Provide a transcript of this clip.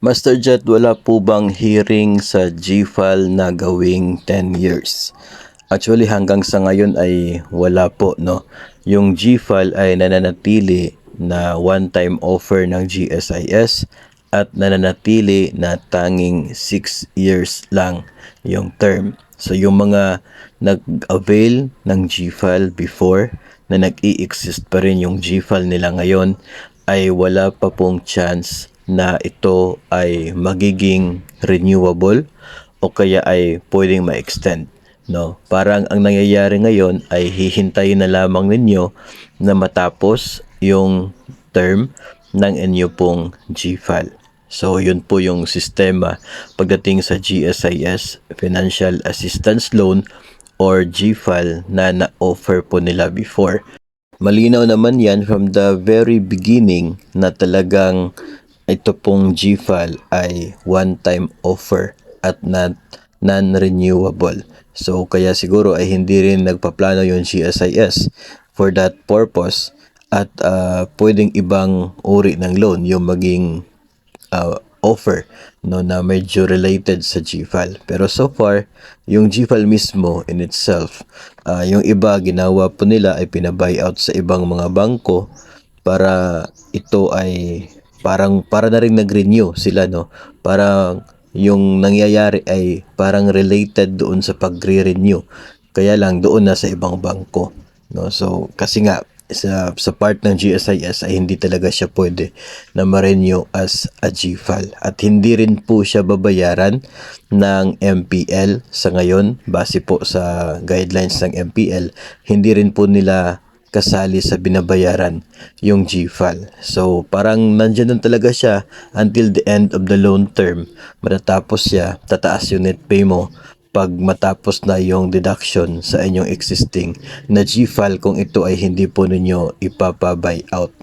Master Jet, wala po bang hearing sa GFAL na gawing 10 years? Actually, hanggang sa ngayon ay wala po, no? Yung GFAL ay nananatili na one-time offer ng GSIS at nananatili na tanging 6 years lang yung term. So, yung mga nag-avail ng GFAL before na nag-i-exist pa rin yung GFAL nila ngayon ay wala pa pong chance na ito ay magiging renewable o kaya ay pwedeng ma-extend, no? Parang ang nangyayari ngayon ay hihintayin na lamang ninyo na matapos yung term ng inyo pong GFAL. So, yun po yung sistema pagdating sa GSIS, Financial Assistance Loan or GFAL na na-offer po nila before. Malinaw naman yan from the very beginning na talagang ito pong GFAL ay one-time offer at not non-renewable. So kaya siguro ay hindi rin nagpaplano yung GSIS for that purpose at pwedeng ibang uri ng loan yung maging offer, no, na medyo related sa GFAL. Pero so far, yung GFAL mismo in itself, yung iba ginawa po nila ay pina-buyout sa ibang mga bangko para ito ay parang para na rin nag-renew sila, no. Parang yung nangyayari ay parang related doon sa pagre-renew. Kaya lang doon na sa ibang bangko, no. So kasi nga sa part ng GSIS ay hindi talaga siya pwede na ma-renew as a GFAL at hindi rin po siya babayaran ng MPL sa ngayon base po sa guidelines ng MPL. Hindi rin po nila kasali sa binabayaran yung GFAL. So parang nandyan lang talaga siya until the end of the loan term. Matatapos siya, tataas yung net pay mo pag matapos na yung deduction sa inyong existing na GFAL kung ito ay hindi po ninyo ipapa-buy out.